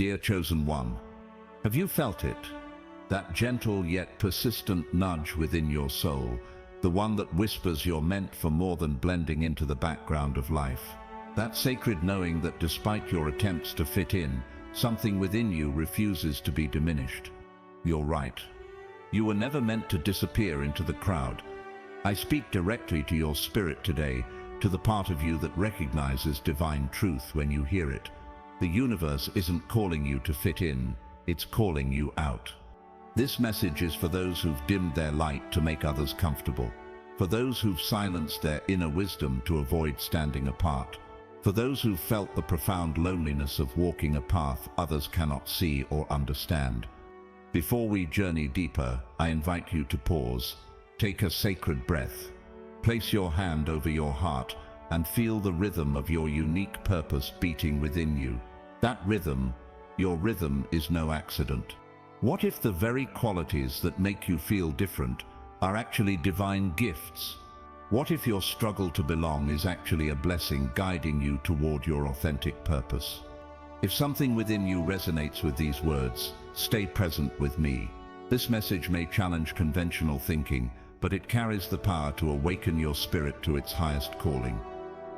Dear Chosen One, have you felt it? That gentle yet persistent nudge within your soul, the one that whispers you're meant for more than blending into the background of life. That sacred knowing that despite your attempts to fit in, something within you refuses to be diminished. You're right. You were never meant to disappear into the crowd. I speak directly to your spirit today, to the part of you that recognizes divine truth when you hear it. The universe isn't calling you to fit in, it's calling you out. This message is for those who've dimmed their light to make others comfortable, for those who've silenced their inner wisdom to avoid standing apart, for those who've felt the profound loneliness of walking a path others cannot see or understand. Before we journey deeper, I invite you to pause, take a sacred breath, place your hand over your heart, and feel the rhythm of your unique purpose beating within you. That rhythm, your rhythm, is no accident. What if the very qualities that make you feel different are actually divine gifts? What if your struggle to belong is actually a blessing guiding you toward your authentic purpose? If something within you resonates with these words, stay present with me. This message may challenge conventional thinking, but it carries the power to awaken your spirit to its highest calling.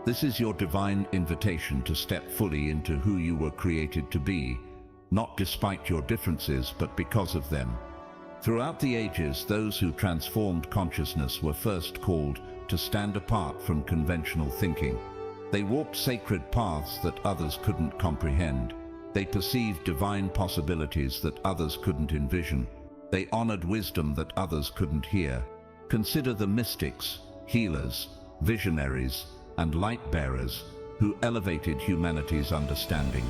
This is your divine invitation to step fully into who you were created to be, not despite your differences, but because of them. Throughout the ages, those who transformed consciousness were first called to stand apart from conventional thinking. They walked sacred paths that others couldn't comprehend. They perceived divine possibilities that others couldn't envision. They honored wisdom that others couldn't hear. Consider the mystics, healers, visionaries, and light-bearers who elevated humanity's understanding.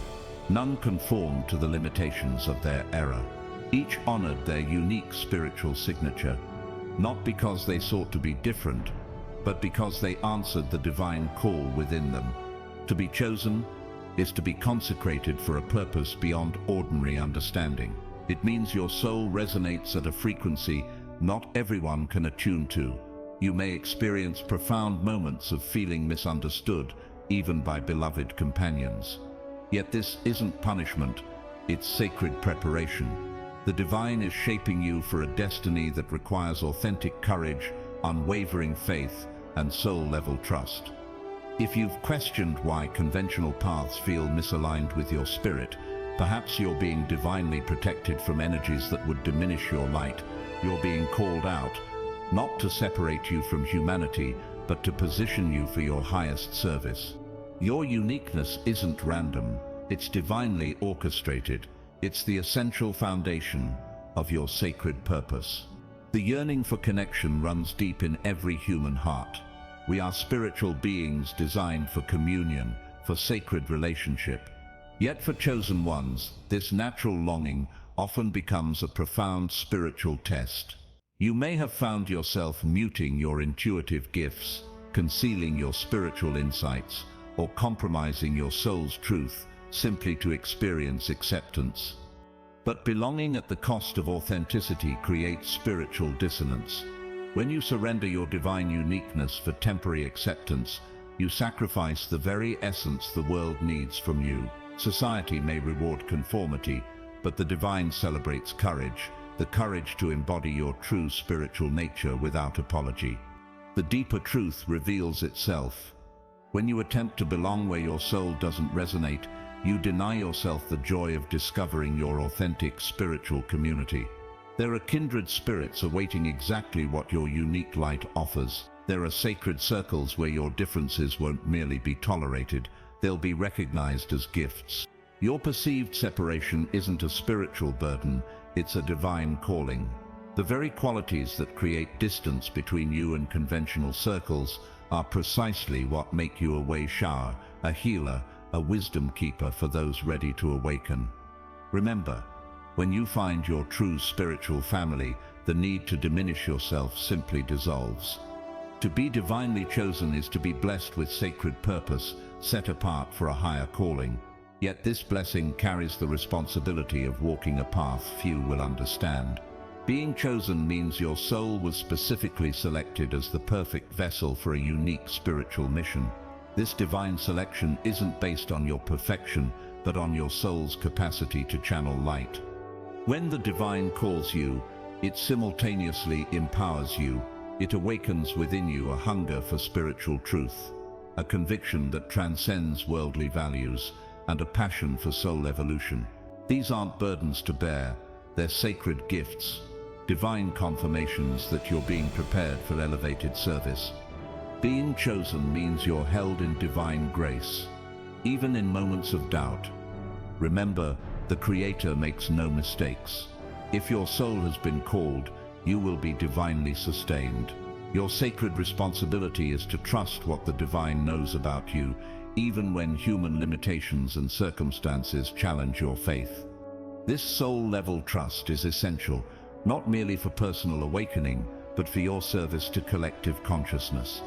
None conformed to the limitations of their era. Each honored their unique spiritual signature, not because they sought to be different, but because they answered the divine call within them. To be chosen is to be consecrated for a purpose beyond ordinary understanding. It means your soul resonates at a frequency not everyone can attune to. You may experience profound moments of feeling misunderstood, even by beloved companions. Yet this isn't punishment, it's sacred preparation. The divine is shaping you for a destiny that requires authentic courage, unwavering faith, and soul-level trust. If you've questioned why conventional paths feel misaligned with your spirit, perhaps you're being divinely protected from energies that would diminish your light. You're being called out, not to separate you from humanity, but to position you for your highest service. Your uniqueness isn't random, it's divinely orchestrated. It's the essential foundation of your sacred purpose. The yearning for connection runs deep in every human heart. We are spiritual beings designed for communion, for sacred relationship. Yet for chosen ones, this natural longing often becomes a profound spiritual test. You may have found yourself muting your intuitive gifts, concealing your spiritual insights, or compromising your soul's truth simply to experience acceptance. But belonging at the cost of authenticity creates spiritual dissonance. When you surrender your divine uniqueness for temporary acceptance, you sacrifice the very essence the world needs from you. Society may reward conformity, but the divine celebrates courage, the courage to embody your true spiritual nature without apology. The deeper truth reveals itself. When you attempt to belong where your soul doesn't resonate, you deny yourself the joy of discovering your authentic spiritual community. There are kindred spirits awaiting exactly what your unique light offers. There are sacred circles where your differences won't merely be tolerated, they'll be recognized as gifts. Your perceived separation isn't a spiritual burden, it's a divine calling. The very qualities that create distance between you and conventional circles are precisely what make you a way shower, a healer, a wisdom keeper for those ready to awaken. Remember, when you find your true spiritual family, the need to diminish yourself simply dissolves. To be divinely chosen is to be blessed with sacred purpose, set apart for a higher calling. Yet this blessing carries the responsibility of walking a path few will understand. Being chosen means your soul was specifically selected as the perfect vessel for a unique spiritual mission. This divine selection isn't based on your perfection, but on your soul's capacity to channel light. When the divine calls you, it simultaneously empowers you. It awakens within you a hunger for spiritual truth, a conviction that transcends worldly values, and a passion for soul evolution. These aren't burdens to bear, they're sacred gifts, divine confirmations that you're being prepared for elevated service. Being chosen means you're held in divine grace, even in moments of doubt. Remember, the Creator makes no mistakes. If your soul has been called, you will be divinely sustained. Your sacred responsibility is to trust what the divine knows about you, even when human limitations and circumstances challenge your faith. This soul-level trust is essential, not merely for personal awakening, but for your service to collective consciousness.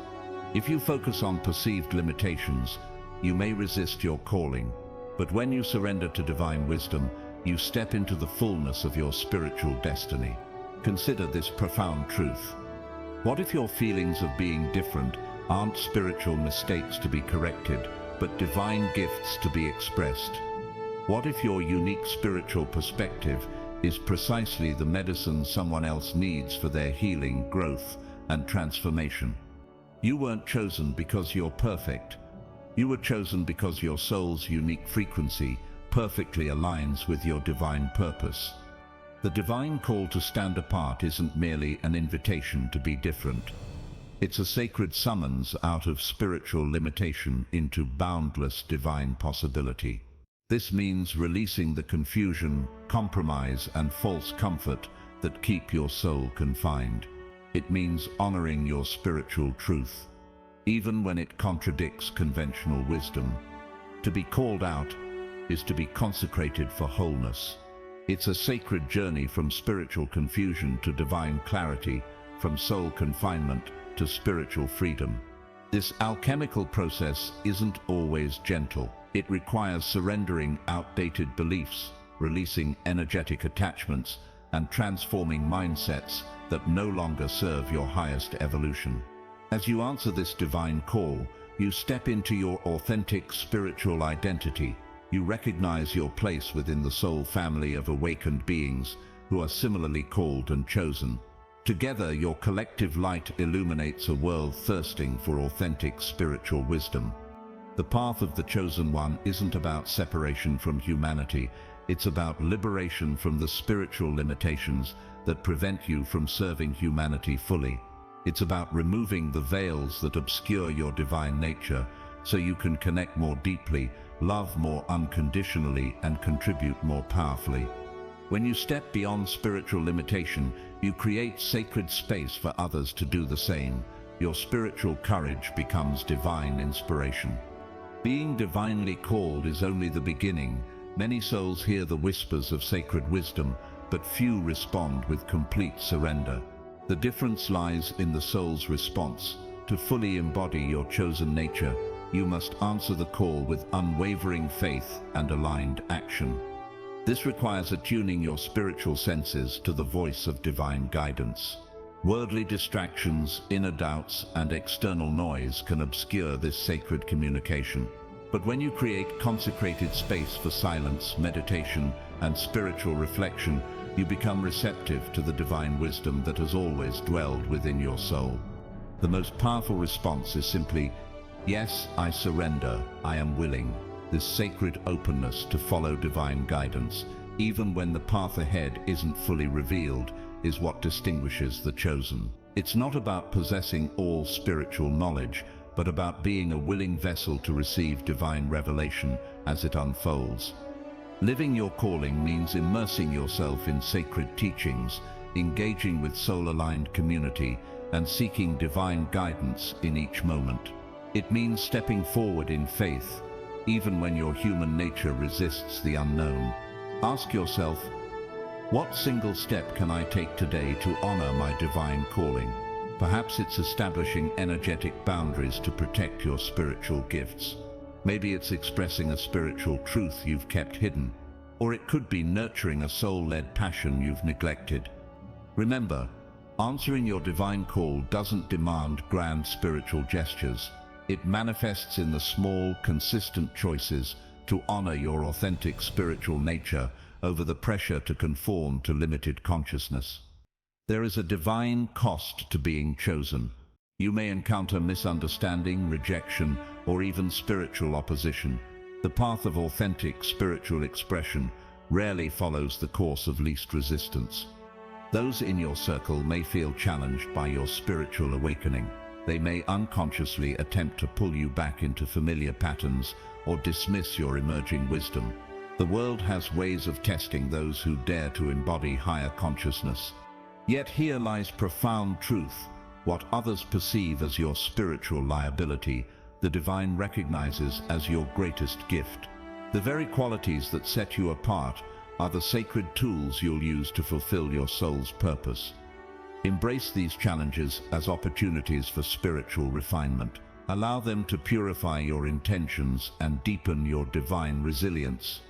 If you focus on perceived limitations, you may resist your calling, but when you surrender to divine wisdom, you step into the fullness of your spiritual destiny. Consider this profound truth. What if your feelings of being different aren't spiritual mistakes to be corrected, but divine gifts to be expressed? What if your unique spiritual perspective is precisely the medicine someone else needs for their healing, growth, and transformation? You weren't chosen because you're perfect. You were chosen because your soul's unique frequency perfectly aligns with your divine purpose. The divine call to stand apart isn't merely an invitation to be different. It's a sacred summons out of spiritual limitation into boundless divine possibility. This means releasing the confusion, compromise, and false comfort that keep your soul confined. It means honoring your spiritual truth, even when it contradicts conventional wisdom. To be called out is to be consecrated for wholeness. It's a sacred journey from spiritual confusion to divine clarity, from soul confinement to spiritual freedom. This alchemical process isn't always gentle. It requires surrendering outdated beliefs, releasing energetic attachments, and transforming mindsets that no longer serve your highest evolution. As you answer this divine call, you step into your authentic spiritual identity. You recognize your place within the soul family of awakened beings who are similarly called and chosen. Together, your collective light illuminates a world thirsting for authentic spiritual wisdom. The path of the chosen one isn't about separation from humanity. It's about liberation from the spiritual limitations that prevent you from serving humanity fully. It's about removing the veils that obscure your divine nature so you can connect more deeply, love more unconditionally, and contribute more powerfully. When you step beyond spiritual limitation, you create sacred space for others to do the same. Your spiritual courage becomes divine inspiration. Being divinely called is only the beginning. Many souls hear the whispers of sacred wisdom, but few respond with complete surrender. The difference lies in the soul's response. To fully embody your chosen nature, you must answer the call with unwavering faith and aligned action. This requires attuning your spiritual senses to the voice of divine guidance. Worldly distractions, inner doubts, and external noise can obscure this sacred communication. But when you create consecrated space for silence, meditation, and spiritual reflection, you become receptive to the divine wisdom that has always dwelled within your soul. The most powerful response is simply, "Yes, I surrender, I am willing." This sacred openness to follow divine guidance, even when the path ahead isn't fully revealed, is what distinguishes the chosen. It's not about possessing all spiritual knowledge, but about being a willing vessel to receive divine revelation as it unfolds. Living your calling means immersing yourself in sacred teachings, engaging with soul-aligned community, and seeking divine guidance in each moment. It means stepping forward in faith, even when your human nature resists the unknown. Ask yourself, what single step can I take today to honor my divine calling? Perhaps it's establishing energetic boundaries to protect your spiritual gifts. Maybe it's expressing a spiritual truth you've kept hidden, or it could be nurturing a soul-led passion you've neglected. Remember, answering your divine call doesn't demand grand spiritual gestures. It manifests in the small, consistent choices to honor your authentic spiritual nature over the pressure to conform to limited consciousness. There is a divine cost to being chosen. You may encounter misunderstanding, rejection, or even spiritual opposition. The path of authentic spiritual expression rarely follows the course of least resistance. Those in your circle may feel challenged by your spiritual awakening. They may unconsciously attempt to pull you back into familiar patterns or dismiss your emerging wisdom. The world has ways of testing those who dare to embody higher consciousness. Yet here lies profound truth. What others perceive as your spiritual liability, the divine recognizes as your greatest gift. The very qualities that set you apart are the sacred tools you'll use to fulfill your soul's purpose. Embrace these challenges as opportunities for spiritual refinement. Allow them to purify your intentions and deepen your divine resilience.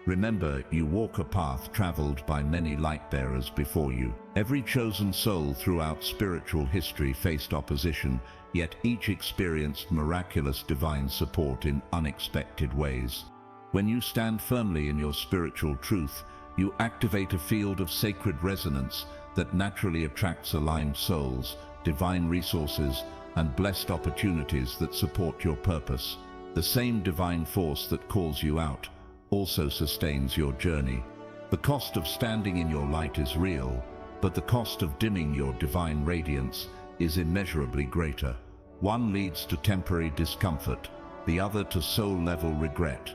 Remember, you walk a path traveled by many light-bearers before you. Every chosen soul throughout spiritual history faced opposition, yet each experienced miraculous divine support in unexpected ways. When you stand firmly in your spiritual truth, you activate a field of sacred resonance that naturally attracts aligned souls, divine resources, and blessed opportunities that support your purpose. The same divine force that calls you out also sustains your journey. The cost of standing in your light is real, but the cost of dimming your divine radiance is immeasurably greater. One leads to temporary discomfort, the other to soul-level regret.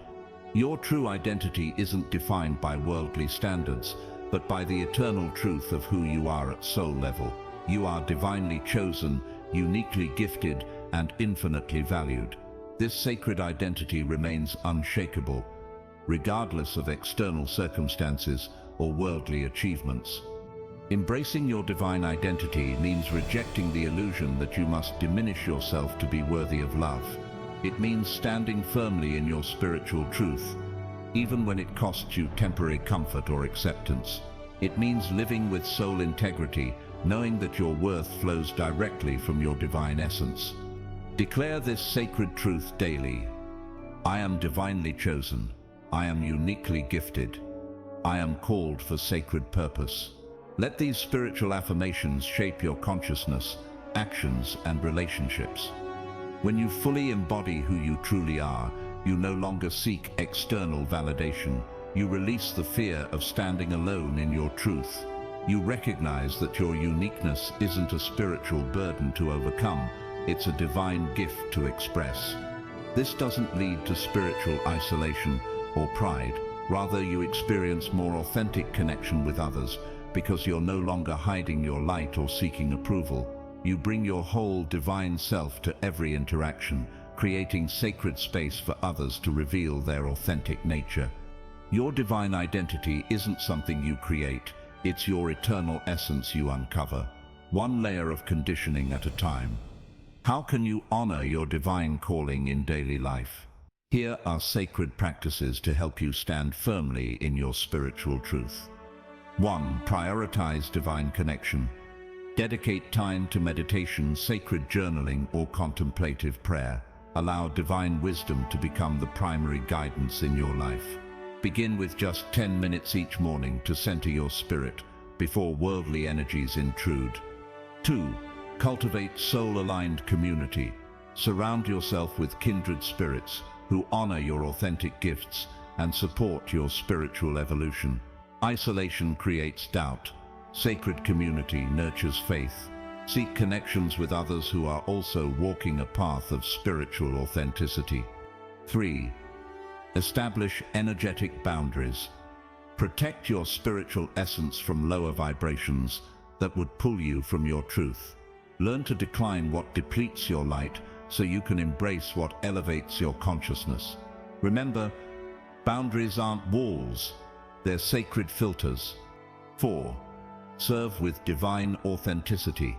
Your true identity isn't defined by worldly standards, but by the eternal truth of who you are at soul level. You are divinely chosen, uniquely gifted, and infinitely valued. This sacred identity remains unshakable, regardless of external circumstances or worldly achievements. Embracing your divine identity means rejecting the illusion that you must diminish yourself to be worthy of love. It means standing firmly in your spiritual truth, even when it costs you temporary comfort or acceptance. It means living with soul integrity, knowing that your worth flows directly from your divine essence. Declare this sacred truth daily. I am divinely chosen. I am uniquely gifted. I am called for sacred purpose. Let these spiritual affirmations shape your consciousness, actions, and relationships. When you fully embody who you truly are, you no longer seek external validation. You release the fear of standing alone in your truth. You recognize that your uniqueness isn't a spiritual burden to overcome, it's a divine gift to express. This doesn't lead to spiritual isolation or pride. Rather, you experience more authentic connection with others because you're no longer hiding your light or seeking approval. You bring your whole divine self to every interaction, creating sacred space for others to reveal their authentic nature. Your divine identity isn't something you create, it's your eternal essence you uncover, one layer of conditioning at a time. How can you honor your divine calling in daily life? Here are sacred practices to help you stand firmly in your spiritual truth. 1. Prioritize divine connection. Dedicate time to meditation, sacred journaling, or contemplative prayer. Allow divine wisdom to become the primary guidance in your life. Begin with just 10 minutes each morning to center your spirit before worldly energies intrude. 2. Cultivate soul-aligned community. Surround yourself with kindred spirits who honor your authentic gifts and support your spiritual evolution. Isolation creates doubt. Sacred community nurtures faith. Seek connections with others who are also walking a path of spiritual authenticity. 3. Establish energetic boundaries. Protect your spiritual essence from lower vibrations that would pull you from your truth. Learn to decline what depletes your light so you can embrace what elevates your consciousness. Remember, boundaries aren't walls, they're sacred filters. 4. Serve with divine authenticity.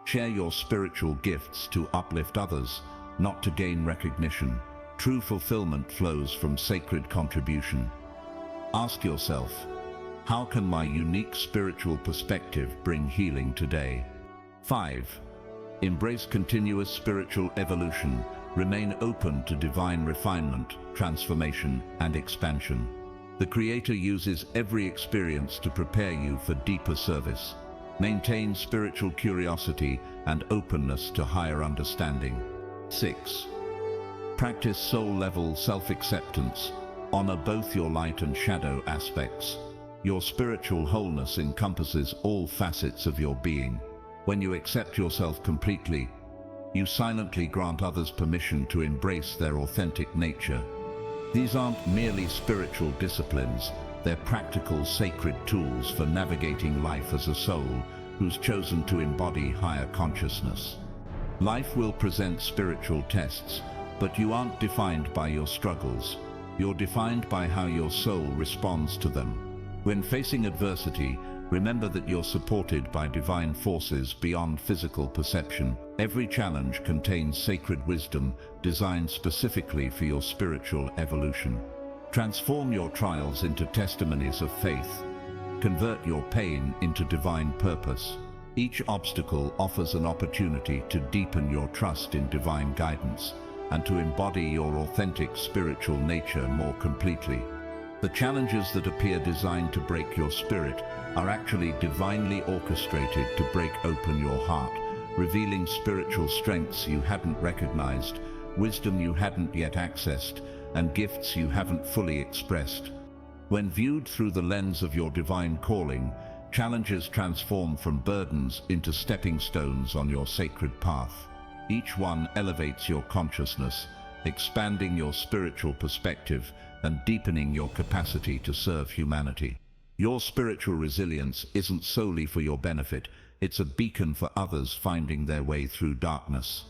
Share your spiritual gifts to uplift others, not to gain recognition. True fulfillment flows from sacred contribution. Ask yourself, how can my unique spiritual perspective bring healing today? 5. Embrace continuous spiritual evolution. Remain open to divine refinement, transformation, and expansion. The Creator uses every experience to prepare you for deeper service. Maintain spiritual curiosity and openness to higher understanding. 6. Practice soul-level self-acceptance. Honor both your light and shadow aspects. Your spiritual wholeness encompasses all facets of your being. When you accept yourself completely, you silently grant others permission to embrace their authentic nature. These aren't merely spiritual disciplines, they're practical, sacred tools for navigating life as a soul who's chosen to embody higher consciousness. Life will present spiritual tests, but you aren't defined by your struggles. You're defined by how your soul responds to them. When facing adversity, remember that you're supported by divine forces beyond physical perception. Every challenge contains sacred wisdom designed specifically for your spiritual evolution. Transform your trials into testimonies of faith. Convert your pain into divine purpose. Each obstacle offers an opportunity to deepen your trust in divine guidance and to embody your authentic spiritual nature more completely. The challenges that appear designed to break your spirit are actually divinely orchestrated to break open your heart, revealing spiritual strengths you hadn't recognized, wisdom you hadn't yet accessed, and gifts you haven't fully expressed. When viewed through the lens of your divine calling, challenges transform from burdens into stepping stones on your sacred path. Each one elevates your consciousness, expanding your spiritual perspective and deepening your capacity to serve humanity. Your spiritual resilience isn't solely for your benefit, it's a beacon for others finding their way through darkness.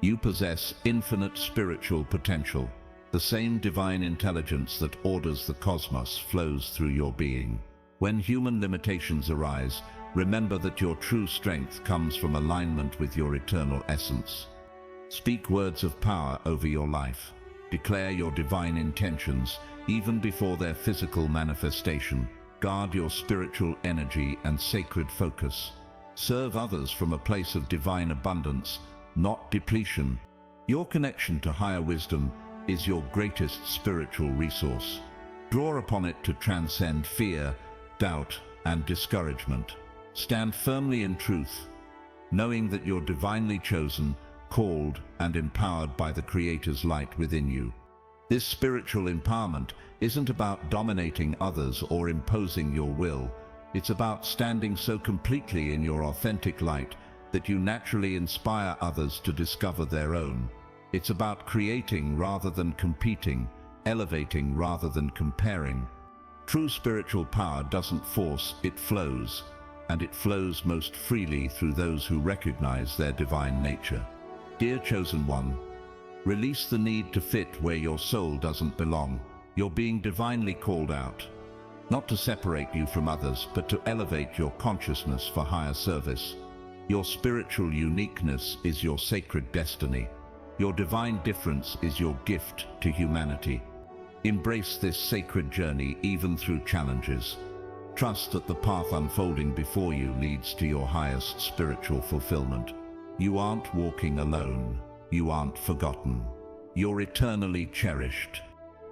You possess infinite spiritual potential. The same divine intelligence that orders the cosmos flows through your being. When human limitations arise, remember that your true strength comes from alignment with your eternal essence. Speak words of power over your life. Declare your divine intentions, even before their physical manifestation. Guard your spiritual energy and sacred focus. Serve others from a place of divine abundance, not depletion. Your connection to higher wisdom is your greatest spiritual resource. Draw upon it to transcend fear, doubt, and discouragement. Stand firmly in truth, knowing that you're divinely chosen, called, and empowered by the Creator's light within you. This spiritual empowerment isn't about dominating others or imposing your will. It's about standing so completely in your authentic light that you naturally inspire others to discover their own. It's about creating rather than competing, elevating rather than comparing. True spiritual power doesn't force, it flows, and it flows most freely through those who recognize their divine nature. Dear Chosen One, release the need to fit where your soul doesn't belong. You're being divinely called out, not to separate you from others, but to elevate your consciousness for higher service. Your spiritual uniqueness is your sacred destiny. Your divine difference is your gift to humanity. Embrace this sacred journey even through challenges. Trust that the path unfolding before you leads to your highest spiritual fulfillment. You aren't walking alone. You aren't forgotten. You're eternally cherished.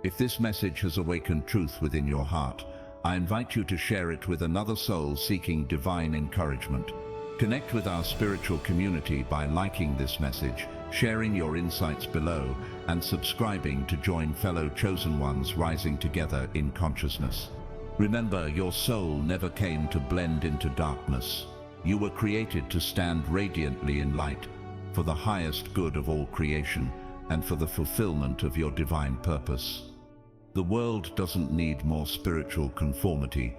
If this message has awakened truth within your heart, I invite you to share it with another soul seeking divine encouragement. Connect with our spiritual community by liking this message, sharing your insights below, and subscribing to join fellow chosen ones rising together in consciousness. Remember, your soul never came to blend into darkness. You were created to stand radiantly in light, for the highest good of all creation, and for the fulfillment of your divine purpose. The world doesn't need more spiritual conformity.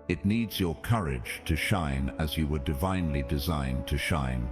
It needs your courage to shine as you were divinely designed to shine.